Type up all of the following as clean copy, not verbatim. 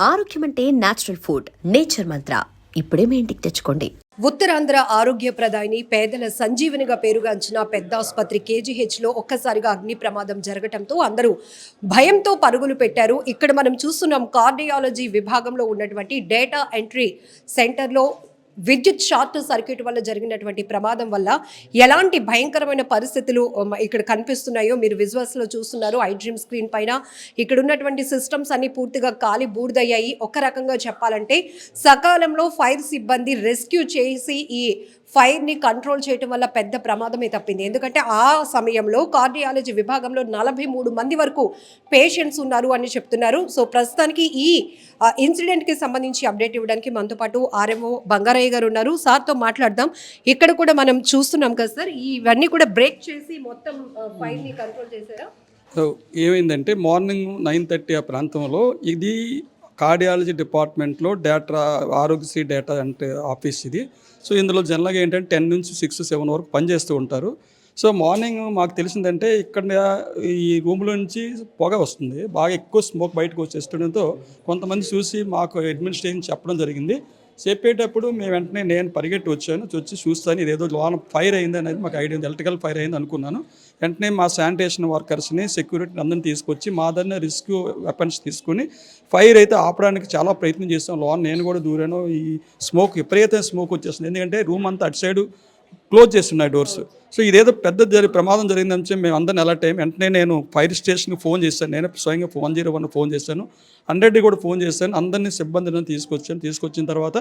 ఆరోగ్యం అంటే natural food, nature మంత్ర. ఇప్పుడే మీ ఇంటికి తెచ్చుకోండి. ఉత్తరాంధ్ర ఆరోగ్య ప్రదాయిని, పేదల సంజీవనిగా పేరుగాంచిన పెద్ద ఆసుపత్రి కేజీహెచ్లో ఒక్కసారిగా అగ్ని ప్రమాదం జరగడంతో అందరూ భయంతో పరుగులు పెట్టారు. ఇక్కడ మనం చూస్తున్నాం కార్డియాలజీ విభాగంలో ఉన్నటువంటి డేటా ఎంట్రీ సెంటర్లో విద్యుత్ షార్ట్ సర్క్యూట్ వల్ల జరిగినటువంటి ప్రమాదం వల్ల ఎలాంటి భయంకరమైన పరిస్థితులు ఇక్కడ కనిపిస్తున్నాయో మీరు విజువల్స్లో చూస్తున్నారు. ఐ డ్రీమ్ స్క్రీన్ పైన ఇక్కడ ఉన్నటువంటి సిస్టమ్స్ అన్ని పూర్తిగా కాలి బూడిదయ్యాయి. ఒక రకంగా చెప్పాలంటే సకాలంలో ఫైర్ సిబ్బంది రెస్క్యూ చేసి ఈ ఫైర్ని కంట్రోల్ చేయడం వల్ల పెద్ద ప్రమాదమే తప్పింది. ఎందుకంటే ఆ సమయంలో కార్డియాలజీ విభాగంలో 43 మంది వరకు పేషెంట్స్ ఉన్నారు అని చెప్తున్నారు. సో ప్రస్తుతానికి ఈ ఇన్సిడెంట్కి సంబంధించి అప్డేట్ ఇవ్వడానికి మనతో పాటు ఆర్ఎంఓ బంగారయ్య గారు ఉన్నారు. సార్తో మాట్లాడదాం. ఇక్కడ కూడా మనం చూస్తున్నాం కదా సార్, ఇవన్నీ కూడా బ్రేక్ చేసి మొత్తం ఫైర్ని కంట్రోల్ చేశారా? సో ఏమైందంటే మార్నింగ్ 9:30 ఆ ప్రాంతంలో ఇది కార్డియాలజీ డిపార్ట్మెంట్లో డేటా ఆరోగ్యశ్రీ డేటా అంటే ఆఫీస్ ఇది. సో ఇందులో జనరల్గా ఏంటంటే 10 నుంచి 6, 7 వరకు పనిచేస్తూ ఉంటారు. సో మార్నింగ్ మాకు తెలిసిందంటే ఇక్కడ ఈ రూమ్లో నుంచి పొగ వస్తుంది, బాగా ఎక్కువ స్మోక్ బయటకు వచ్చేస్తుండడంతో కొంతమంది చూసి మాకు అడ్మినిస్ట్రేషన్ చెప్పడం జరిగింది. చెప్పేటప్పుడు మేము వెంటనే నేను పరిగెట్టి వచ్చాను, వచ్చి చూస్తాను ఇదేదో లోన ఫైర్ అయింది అనేది మాకు ఐడియా ఉంది. ఎలక్ట్రికల్ ఫైర్ అయింది అనుకున్నాను. వెంటనే మా శానిటేషన్ వర్కర్స్ని, సెక్యూరిటీని అందరిని తీసుకొచ్చి మా దగ్గర రెస్క్యూ వెపన్స్ తీసుకుని ఫైర్ అయితే ఆపడానికి చాలా ప్రయత్నం చేస్తాం. లోన నేను కూడా దూరాను. ఈ స్మోక్ విపరీతమైన స్మోక్ వచ్చేస్తుంది, ఎందుకంటే రూమ్ అంతా అటు సైడు క్లోజ్ చేస్తున్నాయి డోర్స్. సో ఇదేదో పెద్ద ప్రమాదం జరిగిందని చెప్పి మేము అందరిని అలర్ట్ అయ్యాం. వెంటనే నేను ఫైర్ స్టేషన్కి ఫోన్ చేశాను. నేను స్వయంగా 101 ఫోన్ చేశాను, 100 కూడా ఫోన్ చేశాను. అందరినీ సిబ్బందిని తీసుకొచ్చిన తర్వాత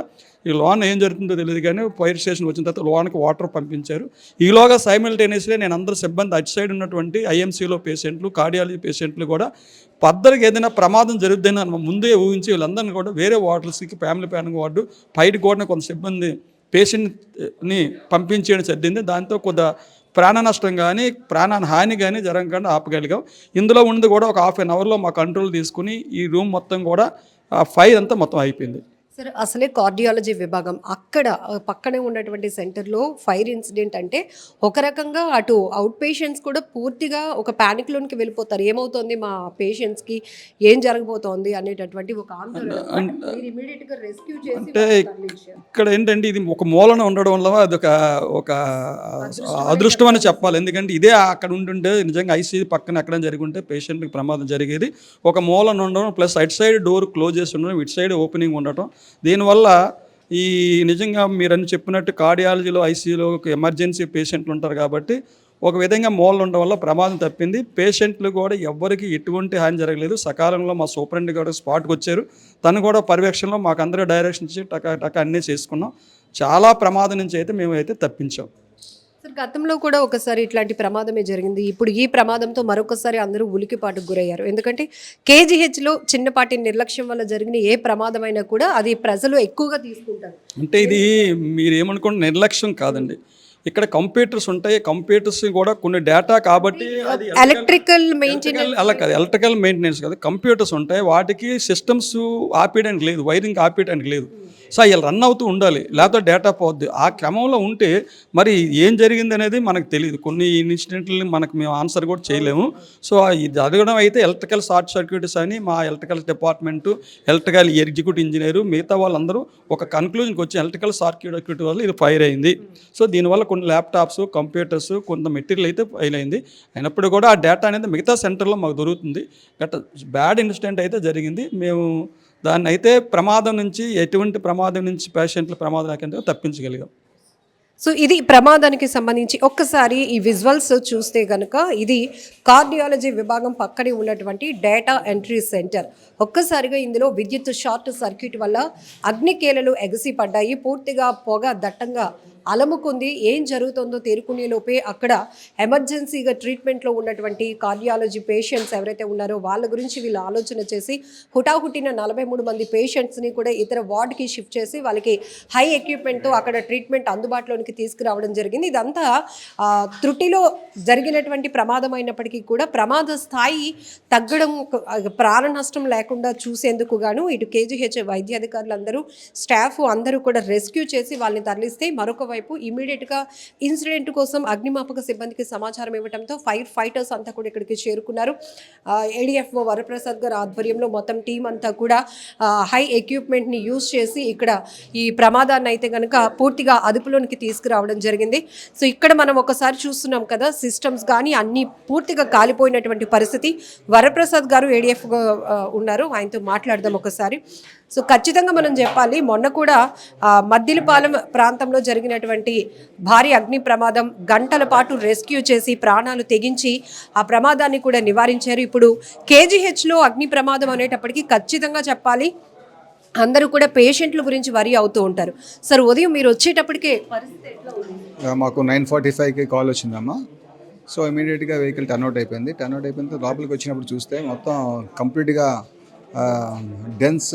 ఈ లోన్ ఏం జరుగుతుందో తెలియదు, కానీ ఫైర్ స్టేషన్ వచ్చిన తర్వాత లోన్కి వాటర్ పంపించారు. ఈలోగా సైమల్టేనియస్గా నేను అందరు సిబ్బంది అటు సైడ్ ఉన్నటువంటి ఐఎంసీలో పేషెంట్లు, కార్డియాలజీ పేషెంట్లు కూడా పద్దరికి ఏదైనా ప్రమాదం జరుగుతుందని ముందే ఊహించి వీళ్ళందరినీ కూడా వేరే వార్డులకి, ఫ్యామిలీ ప్లానింగ్ వార్డు బయట కూడా కొంత సిబ్బంది పేషెంట్ని పంపించేయడం జరిగింది. దాంతో కొద్ది ప్రాణ నష్టం కానీ ప్రాణహాని కానీ జరగకుండా ఆపగలిగాం. ఇందులో ఉన్నది కూడా ఒక హాఫ్ అన్ అవర్లో మా కంట్రోల్ తీసుకుని ఈ రూమ్ మొత్తం కూడా ఫైర్ అంతా మొత్తం అయిపోయింది. సార్ అసలే కార్డియాలజీ విభాగం అక్కడ పక్కనే ఉన్నటువంటి సెంటర్లో ఫైర్ ఇన్సిడెంట్ అంటే ఒక రకంగా అటు అవుట్ పేషెంట్స్ కూడా పూర్తిగా ఒక ప్యానిక్లోనికి వెళ్ళిపోతారు. ఏమవుతుంది మా పేషెంట్స్కి, ఏం జరగబోతోంది అనేటటువంటి ఒక ఇమీడియట్గా రెస్క్యూ చేసి అంటే ఇక్కడ ఏంటంటే ఇది ఒక మూలన ఉండడం వల్ల అదొక అదృష్టం అని చెప్పాలి. ఎందుకంటే ఇదే అక్కడ ఉంటుంటే నిజంగా ఐసీయూ పక్కన ఎక్కడ జరిగి ఉంటే పేషెంట్కి ప్రమాదం జరిగేది. ఒక మూలన ఉండడం ప్లస్ అటు సైడ్ డోర్ క్లోజ్ చేసి ఉండడం, ఇటు సైడ్ ఓపెనింగ్ ఉండటం, దీనివల్ల ఈ నిజంగా మీరు అని చెప్పినట్టు కార్డియాలజీలో ఐసీయూలో ఎమర్జెన్సీ పేషెంట్లు ఉంటారు కాబట్టి ఒక విధంగా మూలలు ఉండడం వల్ల ప్రమాదం తప్పింది. పేషెంట్లు కూడా ఎవ్వరికి ఎటువంటి హాని జరగలేదు. సకాలంలో మా సూపరింటెండెంట్ కూడా స్పాట్కి వచ్చారు. తను కూడా పర్యవేక్షణలో మాకు అందరూ డైరెక్షన్ ఇచ్చి టక అన్నీ చేసుకున్నాం. చాలా ప్రమాదం నుంచి అయితే మేమైతే తప్పించాం. సార్ గతంలో కూడా ఒకసారి ఇట్లాంటి ప్రమాదమే జరిగింది. ఇప్పుడు ఈ ప్రమాదంతో మరొకసారి అందరూ ఉలికిపాటుకు గురయ్యారు. ఎందుకంటే కేజీహెచ్లో చిన్నపాటి నిర్లక్ష్యం వల్ల జరిగిన ఏ ప్రమాదమైనా కూడా అది ప్రజలు ఎక్కువగా తీసుకుంటారు. అంటే ఇది మీరు ఏమనుకోండి నిర్లక్ష్యం కాదండి, ఇక్కడ కంప్యూటర్స్ ఉంటాయి. కంప్యూటర్స్ కూడా కొన్ని డేటా కాబట్టి ఎలక్ట్రికల్ మెయింటెనెన్స్ అలా కాదు, ఎలక్ట్రికల్ మెయింటెనెన్స్ కాదు, కంప్యూటర్స్ ఉంటాయి. వాటికి సిస్టమ్స్ ఆపేయడానికి లేదు, వైరింగ్ ఆపేయడానికి లేదు. సో అవి రన్ అవుతూ ఉండాలి, లేకపోతే డేటా పోద్ది. ఆ క్రమంలో ఉంటే మరి ఏం జరిగింది అనేది మనకు తెలియదు. కొన్ని ఇన్సిడెంట్లని మేము ఆన్సర్ కూడా చేయలేము. సో ఇది జరగడం అయితే ఎలక్ట్రికల్ షార్ట్ సర్క్యూట్స్ అని మా electrical department, electrical executive engineer, మిగతా వాళ్ళందరూ ఒక కన్క్లూజన్కి వచ్చి ఎలక్ట్రికల్ సర్క్యూట్ వల్ల ఇది ఫైర్ అయింది. సో దీనివల్ల కొన్ని ల్యాప్టాప్స్, కంప్యూటర్స్, కొంత మెటీరియల్ అయితే ఫైల్ అయింది. అయినప్పుడు కూడా ఆ డేటా అనేది మిగతా సెంటర్లో మాకు దొరుకుతుంది. బ్యాడ్ ఇన్సిడెంట్ అయితే జరిగింది. మేము దాన్ని అయితే ఎటువంటి ప్రమాదం నుంచి పేషెంట్ల ప్రమాదం తప్పించగలిగాం. సో ఇది ప్రమాదానికి సంబంధించి ఒక్కసారి ఈ విజువల్స్ చూస్తే కనుక ఇది కార్డియాలజీ విభాగం పక్కనే ఉన్నటువంటి డేటా ఎంట్రీ సెంటర్. ఒక్కసారిగా ఇందులో విద్యుత్ షార్ట్ సర్క్యూట్ వల్ల అగ్నికేలలు ఎగసి పడ్డాయి. పూర్తిగా పొగ దట్టంగా అలముకుంది. ఏం జరుగుతుందో తేరుకునే లోపే అక్కడ ఎమర్జెన్సీగా ట్రీట్మెంట్లో ఉన్నటువంటి కార్డియాలజీ పేషెంట్స్ ఎవరైతే ఉన్నారో వాళ్ళ గురించి వీళ్ళు ఆలోచన చేసి హుటాహుటిన 43 మంది పేషెంట్స్ని కూడా ఇతర వార్డుకి షిఫ్ట్ చేసి వాళ్ళకి హై ఎక్విప్మెంట్తో అక్కడ ట్రీట్మెంట్ అందుబాటులోనికి తీసుకురావడం జరిగింది. ఇదంతా త్రుటిలో జరిగినటువంటి ప్రమాదం అయినప్పటికీ కూడా ప్రమాద స్థాయి తగ్గడం, ప్రాణ నష్టం లేకుండా చూసేందుకు గాను ఇటు కేజీహెచ్ వైద్యాధికారులు అందరూ, స్టాఫ్ అందరూ కూడా రెస్క్యూ చేసి వాళ్ళని తరలిస్తే మరొక వైపు ఇమీడియట్గా ఇన్సిడెంట్ కోసం అగ్నిమాపక సిబ్బందికి సమాచారం ఇవ్వడంతో ఫైర్ ఫైటర్స్ అంతా కూడా ఇక్కడికి చేరుకున్నారు. ఏడిఎఫ్ఓ వరప్రసాద్ గారి ఆధ్వర్యంలో మొత్తం టీం అంతా కూడా హై ఎక్విప్మెంట్ని యూజ్ చేసి ఇక్కడ ఈ ప్రమాదాన్ని అయితే కనుక పూర్తిగా అదుపులోనికి తీసుకురావడం జరిగింది. సో ఇక్కడ మనం ఒకసారి చూస్తున్నాం కదా, సిస్టమ్స్ కానీ అన్నీ పూర్తిగా కాలిపోయినటువంటి పరిస్థితి. వరప్రసాద్ గారు ఏడిఎఫ్ ఉన్నారు, ఆయనతో మాట్లాడదాం ఒకసారి. సో ఖచ్చితంగా మనం చెప్పాలి, మొన్న కూడా మద్దిలపాలెం ప్రాంతంలో జరిగినటువంటి భారీ అగ్ని ప్రమాదం, గంటల పాటు రెస్క్యూ చేసి ప్రాణాలు తెగించి ఆ ప్రమాదాన్ని కూడా నివారించారు. ఇప్పుడు కేజీహెచ్లో అగ్ని ప్రమాదం అనేటప్పటికీ ఖచ్చితంగా చెప్పాలి అందరూ కూడా పేషెంట్ల గురించి వరి అవుతూ ఉంటారు. సార్ ఉదయం మీరు వచ్చేటప్పటికే పరిస్థితి ఎట్లా ఉంది? మాకు 9:45కి కాల్ వచ్చిందమ్మా. సో ఇమీడియట్గా వెహికల్ టర్న్అవుట్ అయిపోయింది. టర్న్అవుట్ అయిపోయిన తర్వాత లోపలికి వచ్చినప్పుడు చూస్తే మొత్తం కంప్లీట్గా డెన్స్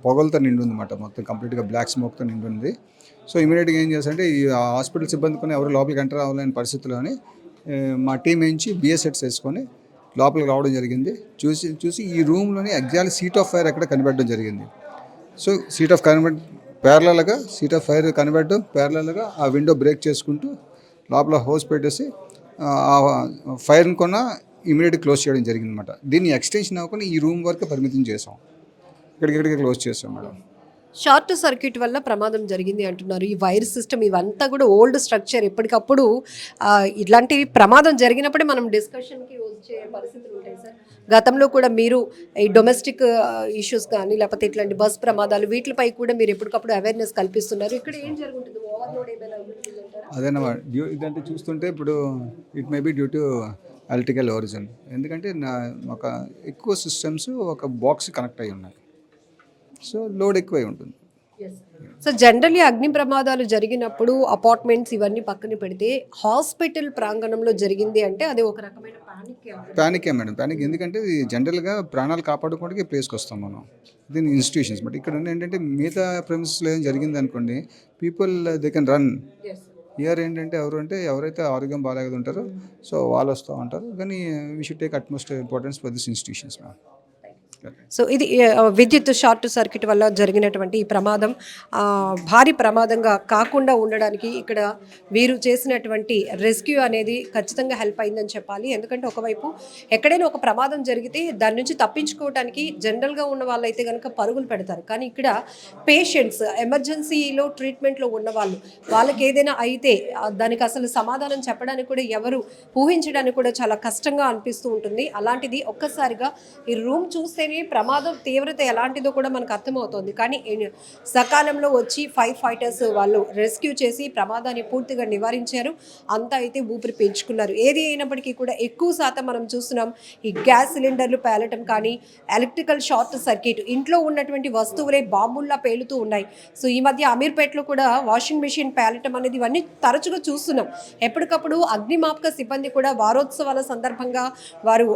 పొగలతో నిండి ఉందన్నమాట. మొత్తం కంప్లీట్గా బ్లాక్ స్మోక్తో నిండి ఉంది. సో ఇమీడియట్గా ఏం చేస్తారంటే ఈ హాస్పిటల్ సిబ్బంది కొన్ని ఎవరు లోపలికి ఎంటర్ అవ్వలేని పరిస్థితుల్లోని మా టీం నుంచి బిఎస్ సెట్స్ వేసుకొని లోపలికి రావడం జరిగింది. చూసి ఈ రూమ్లోని ఎగ్జాక్ట్ సీట్ ఆఫ్ ఫైర్ ఎక్కడ కనిపెట్టడం జరిగింది. సో సీట్ ఆఫ్ ఫైర్ కనిపెట్టడం ప్యారలల్గా ఆ విండో బ్రేక్ చేసుకుంటూ లోపల హోస్ పెట్టేసి ఆ ఫైర్ని కొన్న ఇమీడియట్గా క్లోజ్ చేయడం జరిగింది అనమాట. దీన్ని ఎక్స్టెన్షన్ అవ్వకుండా ఈ రూమ్ వరకు పరిమితం చేసాం, ఇక్కడికి క్లోజ్ చేసాం మేడం. షార్ట్ సర్క్యూట్ వల్ల ప్రమాదం జరిగింది అంటున్నారు. ఈ వైర్ సిస్టమ్ ఇవంతా కూడా ఓల్డ్ స్ట్రక్చర్, ఎప్పటికప్పుడు ఇట్లాంటి ప్రమాదం జరిగినప్పుడే మనం డిస్కషన్కి వచ్చే పరిస్థితులు ఉంటాయి సార్. గతంలో కూడా మీరు ఈ డొమెస్టిక్ ఇష్యూస్ కానీ లేకపోతే ఇట్లాంటి బస్ ప్రమాదాలు వీటిపై కూడా మీరు ఎప్పటికప్పుడు అవేర్నెస్ కల్పిస్తున్నారు. ఇక్కడ ఏం జరుగుతుంది? ఓవర్లోడ్ ఏమైనా అవుతుందంటారా? అదేనమ్మా, ఇదంటే చూస్తుంటే ఇప్పుడు it may be due to electrical origin. ఎందుకంటే ఒక ఎక్కువ సిస్టమ్స్ ఒక బాక్స్ కనెక్ట్ అయి ఉన్నాయి. సో లోడ్ ఎక్కువై ఉంటుంది. సో జనరల్లీ అగ్ని ప్రమాదాలు జరిగినప్పుడు అపార్ట్మెంట్స్ ఇవన్నీ పక్కన పెడితే హాస్పిటల్ ప్రాంగణంలో జరిగింది అంటే అది ఒక రకమైన ప్యానికే మేడం, ప్యానిక్. ఎందుకంటే జనరల్గా ప్రాణాలు కాపాడుకోవడానికి ప్లేస్కి వస్తాం మనం, దీని ఇన్స్టిట్యూషన్స్. బట్ ఇక్కడ ఏంటంటే మిగతా ప్రెమిసెస్లో ఏం జరిగింది అనుకోండి, people they can run. Year ఏంటంటే ఎవరైతే ఆరోగ్యం బాగాలేక ఉంటారో సో వాళ్ళు వస్తూ ఉంటారు. కానీ we should take utmost importance for this institutions ma'am. So ఇది విద్యుత్ షార్ట్ సర్క్యూట్ వల్ల జరిగినటువంటి ఈ ప్రమాదం భారీ ప్రమాదంగా కాకుండా ఉండడానికి ఇక్కడ వీరు చేసినటువంటి రెస్క్యూ అనేది ఖచ్చితంగా హెల్ప్ అయిందని చెప్పాలి. ఎందుకంటే ఒకవైపు ఎక్కడైనా ఒక ప్రమాదం జరిగితే దాని నుంచి తప్పించుకోవడానికి జనరల్గా ఉన్న వాళ్ళైతే కనుక పరుగులు పెడతారు. కానీ ఇక్కడ పేషెంట్స్, ఎమర్జెన్సీలో ట్రీట్మెంట్లో ఉన్న వాళ్ళకి ఏదైనా అయితే దానికి అసలు సమాధానం చెప్పడానికి కూడా ఎవరు ఊహించడానికి కూడా చాలా కష్టంగా అనిపిస్తూ ఉంటుంది. అలాంటిది ఒక్కసారిగా ఈ రూమ్ చూస్తే ప్రమాదం తీవ్రత ఎలాంటిదో కూడా మనకు అర్థమవుతుంది. కానీ సకాలంలో వచ్చి ఫైర్ ఫైటర్స్ వాళ్ళు రెస్క్యూ చేసి ప్రమాదాన్ని పూర్తిగా నివారించారు. అంతా అయితే ఊపిరి పీల్చుకున్నారు. ఏది అయినప్పటికీ కూడా ఎక్కువ శాతం మనం చూస్తున్నాం ఈ గ్యాస్ సిలిండర్లు పేలటం కానీ, ఎలక్ట్రికల్ షార్ట్ సర్క్యూట్, ఇంట్లో ఉన్నటువంటి వస్తువులే బాంబుల్లా పేలుతూ ఉన్నాయి. సో ఈ మధ్య అమీర్పేటలో కూడా వాషింగ్ మెషిన్ పేలటం అనేది ఇవన్నీ తరచుగా చూస్తున్నాం. ఎప్పటికప్పుడు అగ్నిమాపక సిబ్బంది కూడా వారోత్సవాల సందర్భంగా వారు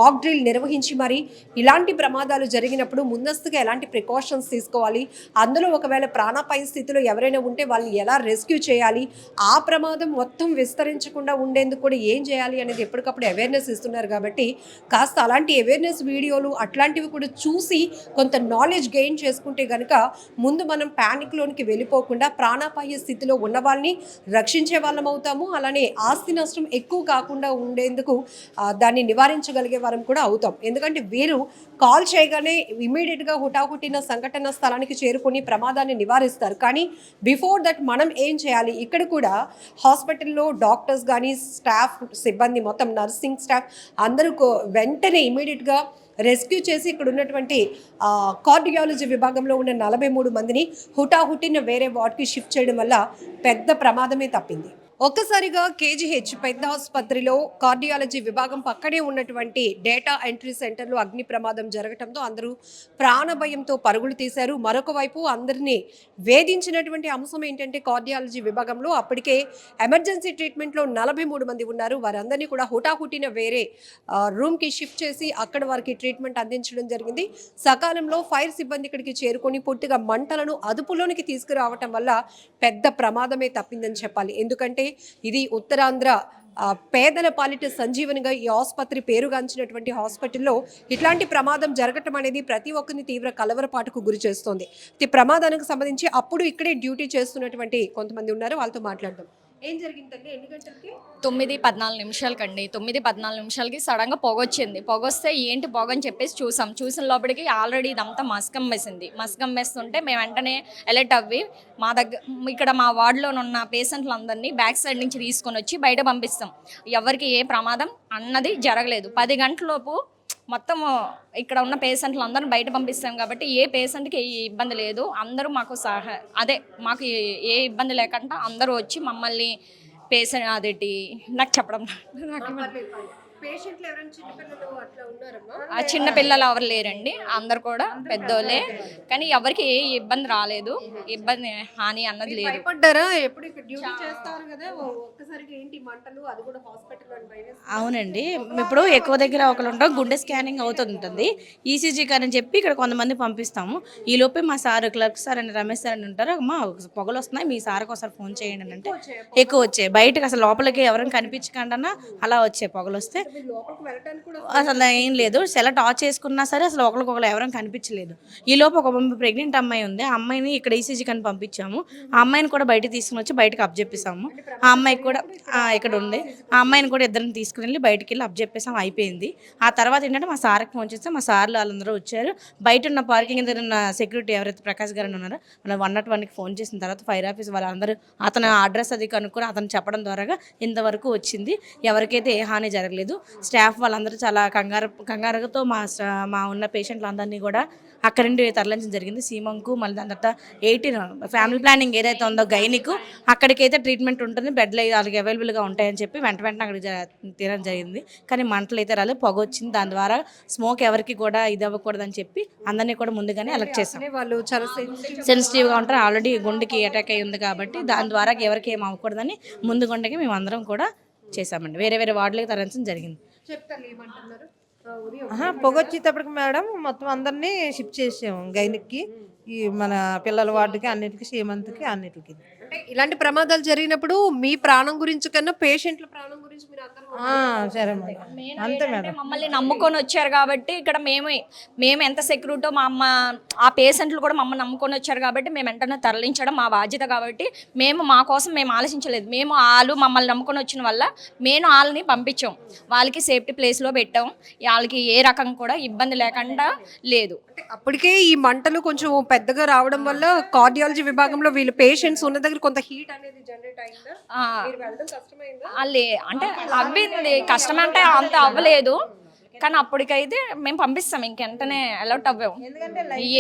మాక్ డ్రిల్ నిర్వహించి మరి ఇలాంటి ప్రమాదాలు జరిగినప్పుడు ముందస్తుగా ఎలాంటి ప్రికాషన్స్ తీసుకోవాలి, అందులో ఒకవేళ ప్రాణాపాయ స్థితిలో ఎవరైనా ఉంటే వాళ్ళని ఎలా రెస్క్యూ చేయాలి, ఆ ప్రమాదం మొత్తం విస్తరించకుండా ఉండేందుకు కూడా ఏం చేయాలి అనేది ఎప్పటికప్పుడు అవేర్నెస్ ఇస్తున్నారు. కాబట్టి కాస్త అలాంటి అవేర్నెస్ వీడియోలు అట్లాంటివి కూడా చూసి కొంత నాలెడ్జ్ గెయిన్ చేసుకుంటే కనుక ముందు మనం ప్యానిక్లోనికి వెళ్ళిపోకుండా ప్రాణాపాయ స్థితిలో ఉన్న వాళ్ళని రక్షించే వాళ్ళం అవుతాము. అలానే ఆస్తి నష్టం ఎక్కువ కాకుండా ఉండేందుకు దాన్ని నివారించగలిగే వారం కూడా అవుతాం. ఎందుకంటే వీరు కాల్ చేయగానే ఇమీడియట్గా హుటాహుటిన సంఘటన స్థలానికి చేరుకొని ప్రమాదాన్ని నివారిస్తారు. కానీ బిఫోర్ దట్ మనం ఏం చేయాలి? ఇక్కడ కూడా హాస్పిటల్లో డాక్టర్స్ కానీ, స్టాఫ్ సిబ్బంది, మొత్తం నర్సింగ్ స్టాఫ్ అందరూ వెంటనే ఇమీడియట్గా రెస్క్యూ చేసి ఇక్కడ ఉన్నటువంటి కార్డియాలజీ విభాగంలో ఉన్న 43 మందిని హుటాహుటిన వేరే వార్డ్కి షిఫ్ట్ చేయడం వల్ల పెద్ద ప్రమాదమే తప్పింది. ఒక్కసారిగా కేజీహెచ్ పెద్ద ఆసుపత్రిలో కార్డియాలజీ విభాగం పక్కనే ఉన్నటువంటి డేటా ఎంట్రీ సెంటర్లో అగ్ని ప్రమాదం జరగడంతో అందరూ ప్రాణభయంతో పరుగులు తీశారు. మరొక వైపు అందరినీ వేధించినటువంటి అంశం ఏంటంటే కార్డియాలజీ విభాగంలో అప్పటికే ఎమర్జెన్సీ ట్రీట్మెంట్లో 43 మంది ఉన్నారు. వారందరినీ కూడా హుటాహుటిన వేరే రూమ్కి షిఫ్ట్ చేసి అక్కడ వారికి ట్రీట్మెంట్ అందించడం జరిగింది. సకాలంలో ఫైర్ సిబ్బంది ఇక్కడికి చేరుకొని పూర్తిగా మంటలను అదుపులోనికి తీసుకురావటం వల్ల పెద్ద ప్రమాదమే తప్పిందని చెప్పాలి. ఎందుకంటే ఇది ఉత్తరాంధ్ర పేదల పాలిట సంజీవనిగా ఈ ఆసుపత్రి పేరుగాంచినటువంటి హాస్పిటల్లో ఇట్లాంటి ప్రమాదం జరగటం అనేది ప్రతి ఒక్కరిని తీవ్ర కలవరపాటుకు గురి చేస్తోంది. ఈ ప్రమాదానికి సంబంధించి అప్పుడు ఇక్కడే డ్యూటీ చేస్తున్నటువంటి కొంతమంది ఉన్నారు, వాళ్ళతో మాట్లాడదాం. ఏం జరిగిందండి? ఎన్ని గంటలకి? 9:14 నిమిషాలకండి. 9:14 నిమిషాలకి సడన్గా పొగొచ్చింది. పొగొస్తే ఏంటి పొగ అని చెప్పేసి చూసిన లోపలికి ఆల్రెడీ ఇదంతా మస్కమ్మేసింది. మస్కమ్మేస్తుంటే మేము వెంటనే అలర్ట్ అవ్వి ఇక్కడ మా వార్డులో ఉన్న పేషెంట్లందరినీ బ్యాక్ సైడ్ నుంచి తీసుకొని వచ్చి బయట పంపిస్తాం. ఎవరికి ఏ ప్రమాదం అన్నది జరగలేదు. 10 గంటలలోపు మొత్తం ఇక్కడ ఉన్న పేషెంట్లు అందరిని బయట పంపిస్తాం కాబట్టి ఏ పేషెంట్కి ఏ ఇబ్బంది లేదు. అందరూ మాకు మాకు ఏ ఇబ్బంది లేకుండా అందరూ వచ్చి మమ్మల్ని పేషెంట్ అదేంటి నాకు చెప్పడం పేషెంట్లు ఎవరైనా చిన్నపిల్లలు అట్లా ఉన్నారమ్మా? ఆ చిన్న పిల్లలు ఎవరు లేరండి, అందరు కూడా పెద్దోళ్ళే. కానీ ఎవరికి ఏ ఇబ్బంది రాలేదు, ఇబ్బంది హాని అన్నది లేదు. భయపడ్డారా? ఎప్పుడు ఇక్కడ డ్యూటీ చేస్తారు కదా, ఒక్కసారిగా ఏంటి మంటలు, అది కూడా హాస్పిటల్లో? అవునండి, ఇప్పుడు ఎక్కువ దగ్గర ఒకరు ఉంటాం, గుండె స్కానింగ్ అవుతుంటుంది, ఈసీజీ అని చెప్పి ఇక్కడ కొంతమంది పంపిస్తాము. ఈ లోపే మా సార్ క్లర్క్ సార్ అని రమేష్ సార్ అని ఉంటారు, అమ్మా పొగలు వస్తున్నాయి మీ సార్కి ఒకసారి ఫోన్ చేయండి అని అంటే ఎక్కువ వచ్చాయి. బయటకు అసలు లోపలికి ఎవరైనా కనిపించకుండా అలా వచ్చాయి పొగలు వస్తే. అసలు ఏం లేదు, సెలెక్ట్ ఆఫ్ చేసుకున్నా సరే అసలు ఒకరికొకరు ఎవరైనా కనిపించలేదు. ఈ లోపు ఒక ప్రెగ్నెంట్ అమ్మాయి ఉంది, ఆ అమ్మాయిని ఇక్కడ ఈసీజీ కని పంపించాము. ఆ అమ్మాయిని కూడా బయటకు తీసుకుని వచ్చి బయటకు అప్పచెప్పేసాము. ఆ అమ్మాయికి కూడా ఇక్కడ ఉంది, ఆ అమ్మాయిని కూడా ఇద్దరిని తీసుకుని వెళ్ళి బయటికి వెళ్ళి అప్పచెప్పేసాము. అయిపోయింది. ఆ తర్వాత ఏంటంటే మా సార్కి ఫోన్ చేస్తే మా సార్లు వాళ్ళందరూ వచ్చారు. బయట ఉన్న పార్కింగ్ దగ్గర ఉన్న సెక్యూరిటీ ఎవరైతే ప్రకాష్ గారు ఉన్నారో వాళ్ళు 101కి ఫోన్ చేసిన తర్వాత ఫైర్ ఆఫీస్ వాళ్ళందరూ అతను అడ్రస్ అది కనుక్కొని అతను చెప్పడం ద్వారా ఇంతవరకు వచ్చింది. ఎవరికైతే ఏ హాని జరగలేదు. స్టాఫ్ వాళ్ళందరూ చాలా కంగారుతో మా ఉన్న పేషెంట్లు అందరినీ కూడా అక్కడి నుండి తరలించడం జరిగింది. సీమంకు మళ్ళీ దాని తర్వాత 18 ఫ్యామిలీ ప్లానింగ్ ఏదైతే ఉందో గైనికు అక్కడికైతే ట్రీట్మెంట్ ఉంటుంది, బెడ్లు వాళ్ళకి అవైలబుల్గా ఉంటాయని చెప్పి వెంటనే అక్కడికి తీరడం జరిగింది. కానీ మంటలు అయితే రాలేదు, పొగ వచ్చింది. దాని ద్వారా స్మోక్ ఎవరికి కూడా ఇది అవ్వకూడదని చెప్పి అందరినీ కూడా ముందుగానే అలర్ట్ చేస్తాం. వాళ్ళు చాలా సెన్సిటివ్గా ఉంటారు, ఆల్రెడీ గుండెకి అటాక్ అయి ఉంది కాబట్టి దాని ద్వారా ఎవరికి ఏం అవ్వకూడదని ముందు గుండెకి మేము అందరం కూడా చేసామండి. వేరే వేరే వార్డులకి తరలించడం జరిగింది. పొగొచ్చేటప్పటికి మేడం మొత్తం అందరినీ షిఫ్ట్ చేసాము గైనిక్కి, ఈ మన పిల్లల వార్డుకి, అన్నిటికీ, సీమంత్కి, అన్నిటికి. అంటే ఇలాంటి ప్రమాదాలు జరిగినప్పుడు మీ ప్రాణం గురించి కన్నా పేషెంట్ల ప్రాణం గురించి మీరు అందరూ సరే మేడం, అంతే మేడం. మమ్మల్ని నమ్ముకొని వచ్చారు కాబట్టి ఇక్కడ మేము ఎంత సెక్యూరిటో ఆ పేషెంట్లు కూడా మమ్మల్ని నమ్ముకొని వచ్చారు కాబట్టి మేము వెంటనే తరలించడం మా బాధ్యత. కాబట్టి మా కోసం మేము ఆలోచించలేదు. వాళ్ళు మమ్మల్ని నమ్ముకొని వచ్చిన వల్ల మేము వాళ్ళని పంపించాం, వాళ్ళకి సేఫ్టీ ప్లేస్లో పెట్టాం. వాళ్ళకి ఏ రకం కూడా ఇబ్బంది లేకుండా లేదు. అప్పటికే ఈ మంటలు కొంచెం పెద్దగా రావడం వల్ల కార్డియాలజీ విభాగంలో వీళ్ళు పేషెంట్స్ ఉన్న దగ్గర కొంత హీట్ అనేది జనరేట్ అయిందా? అంటే అవ్వింది, కష్టం అంటే అంత అవ్వలేదు. కానీ అప్పటికైతే మేము పంపిస్తాం, ఇంకెంటనే అలర్ట్ అవ్వాము.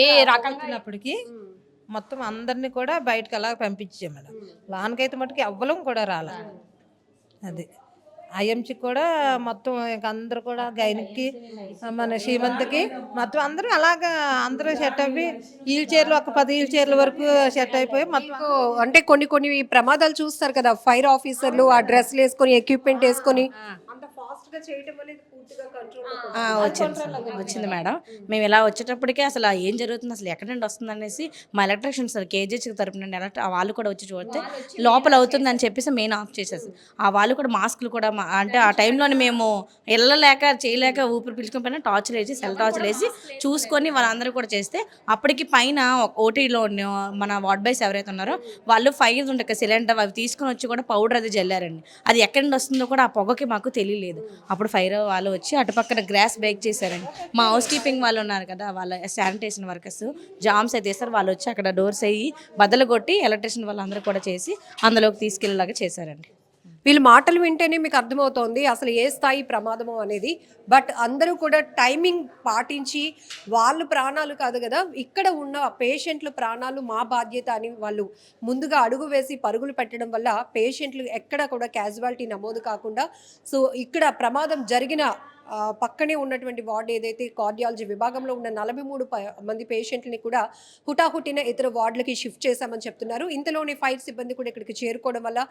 ఏ రకమైనప్పటికీ మొత్తం అందరినీ కూడా బయటకు అలా పంపించాం మేడం. లాన్కైతే మటుకు ఎవ్వలం కూడా రాలే. అది ఐఎంసీకి కూడా మొత్తం ఇంక అందరూ కూడా గైనిక్కి, మన శ్రీమంత్కి మొత్తం అందరూ అలాగా అందరూ సెట్ అయ్యి వీల్ చైర్లు ఒక 10 వీల్ చైర్ల వరకు సెట్ అయిపోయి మొత్తం. అంటే కొన్ని ప్రమాదాలు చూస్తారు కదా, ఫైర్ ఆఫీసర్లు ఆ డ్రెస్లు వేసుకొని ఎక్విప్మెంట్ వేసుకొని వచ్చింది మేడం. మేము ఇలా వచ్చేటప్పటికే అసలు ఏం జరుగుతుంది, అసలు ఎక్కడి నుండి వస్తుంది అనేసి మా ఎలక్ట్రిషియన్ సార్ కేజీహెచ్ తరపు నుండి వాళ్ళు కూడా వచ్చి చూస్తే లోపల అవుతుంది అని చెప్పేసి మెయిన్ ఆఫ్ చేసేసి వాళ్ళు కూడా మాస్కులు కూడా అంటే ఆ టైంలోనే మేము వెళ్ళలేక చేయలేక ఊపిరి పిలుచుకుని టార్చ్లు వేసి సెల్ టార్చ్లు వేసి చూసుకొని వాళ్ళందరూ కూడా చేస్తే అప్పటికి పైన ఓటీలో మన వార్డ్ బాయ్స్ ఎవరైతే ఉన్నారో వాళ్ళు ఫైర్ ఉంటాయి సిలిండర్ అవి తీసుకొని వచ్చి కూడా పౌడర్ అది జల్లారండి. అది ఎక్కడి నుండి వస్తుందో కూడా ఆ పొగకి మాకు తెలియలేదు. అప్పుడు ఫైర్ వాళ్ళు వచ్చి అటుపక్కన గ్రాస్ బ్రేక్ చేశారండి. మా హౌస్ కీపింగ్ వాళ్ళు ఉన్నారు కదా, వాళ్ళ శానిటేషన్ వర్కర్స్ జామ్స్ అయితే వేస్తారు, వాళ్ళు వచ్చి అక్కడ డోర్స్ అయ్యి బద్దలు కొట్టి ఎలక్ట్రిషియన్ వాళ్ళందరూ కూడా చేసి అందులోకి తీసుకెళ్ళేలాగా చేశారండి. వీళ్ళ మాటలు వింటేనే మీకు అర్థమవుతోంది అసలు ఏ స్థాయి ప్రమాదమో అనేది. బట్ అందరూ కూడా టైమింగ్ పాటించి వాళ్ళు ప్రాణాలు కాదు కదా, ఇక్కడ ఉన్న పేషెంట్ల ప్రాణాలు మా బాధ్యత అని వాళ్ళు ముందుగా అడుగు వేసి పరుగులు పెట్టడం వల్ల పేషెంట్లు ఎక్కడ కూడా క్యాజువాలిటీ నమోదు కాకుండా, సో ఇక్కడ ప్రమాదం జరిగిన పక్కనే ఉన్నటువంటి వార్డు ఏదైతే కార్డియాలజీ విభాగంలో ఉన్న 43 మంది పేషెంట్ని కూడా హుటాహుటిన ఇతర వార్డులకి షిఫ్ట్ చేశామని చెప్తున్నారు. ఇంతలోనే ఫైర్ సిబ్బంది కూడా ఇక్కడికి చేరుకోవడం వల్ల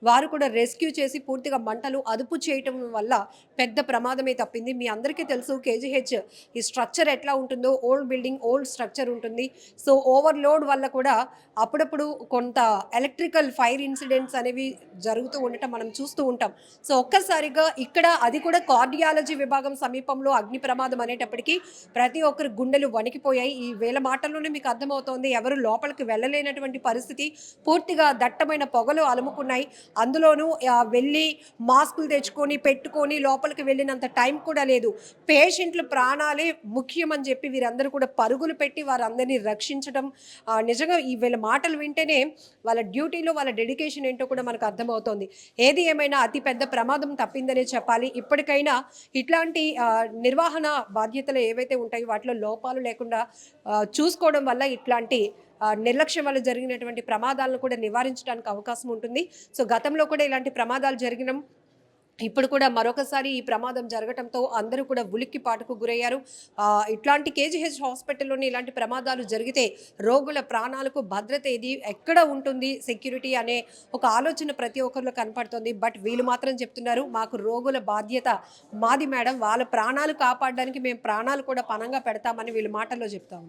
వారు కూడా రెస్క్యూ చేసి పూర్తిగా మంటలు అదుపు చేయటం వల్ల పెద్ద ప్రమాదమే తప్పింది. మీ అందరికీ తెలుసు కేజీహెచ్ ఈ స్ట్రక్చర్ ఎట్లా ఉంటుందో, ఓల్డ్ బిల్డింగ్ ఓల్డ్ స్ట్రక్చర్ ఉంటుంది. సో ఓవర్లోడ్ వల్ల కూడా అప్పుడప్పుడు కొంత ఎలక్ట్రికల్ ఫైర్ ఇన్సిడెంట్స్ అనేవి జరుగుతూ ఉండటం మనం చూస్తూ ఉంటాం. సో ఒక్కసారిగా ఇక్కడ అది కూడా కార్డియాలజీ విభాగం సమీపంలో అగ్ని ప్రమాదం అనేటప్పటికీ ప్రతి ఒక్కరి గుండెలు వణికిపోయాయి. ఈ వేల మాటల్లోనే మీకు అర్థమవుతోంది ఎవరు లోపలికి వెళ్ళలేనటువంటి పరిస్థితి. పూర్తిగా దట్టమైన పొగలు అలుముకున్నాయి. అందులోనూ వెళ్ళి మాస్కులు తెచ్చుకొని పెట్టుకొని లోపలికి వెళ్ళినంత టైం కూడా లేదు. పేషెంట్ల ప్రాణాలే ముఖ్యమని చెప్పి వీరందరూ కూడా పరుగులు పెట్టి వారందరినీ రక్షించడం నిజంగా ఈ వీళ్ళ మాటలు వింటేనే వాళ్ళ డ్యూటీలో వాళ్ళ డెడికేషన్ ఏంటో కూడా మనకు అర్థమవుతోంది. ఏది ఏమైనా అతి పెద్ద ప్రమాదం తప్పిందనే చెప్పాలి. ఇప్పటికైనా ఇట్లాంటి నిర్వహణ బాధ్యతలు ఏవైతే ఉంటాయో వాటిలో లోపాలు లేకుండా చూసుకోవడం వల్ల ఇట్లాంటి నిర్లక్ష్యం వల్ల జరిగినటువంటి ప్రమాదాలను కూడా నివారించడానికి అవకాశం ఉంటుంది. సో గతంలో కూడా ఇలాంటి ప్రమాదాలు జరిగిన ఇప్పుడు కూడా మరొకసారి ఈ ప్రమాదం జరగడంతో అందరూ కూడా ఉలిక్కిపాటుకు గురయ్యారు. ఇట్లాంటి కేజీహెచ్ హాస్పిటల్లోని ఇలాంటి ప్రమాదాలు జరిగితే రోగుల ప్రాణాలకు భద్రత ఏది ఎక్కడ ఉంటుంది, సెక్యూరిటీ అనే ఒక ఆలోచన ప్రతి ఒక్కరిలో కనపడుతుంది. బట్ వీళ్ళు మాత్రం చెప్తున్నారు మాకు రోగుల బాధ్యత మాది మేడం, వాళ్ళ ప్రాణాలు కాపాడడానికి మేము ప్రాణాలు కూడా పణంగా పెడతామని వీళ్ళ మాటల్లో చెప్తా ఉన్నారు.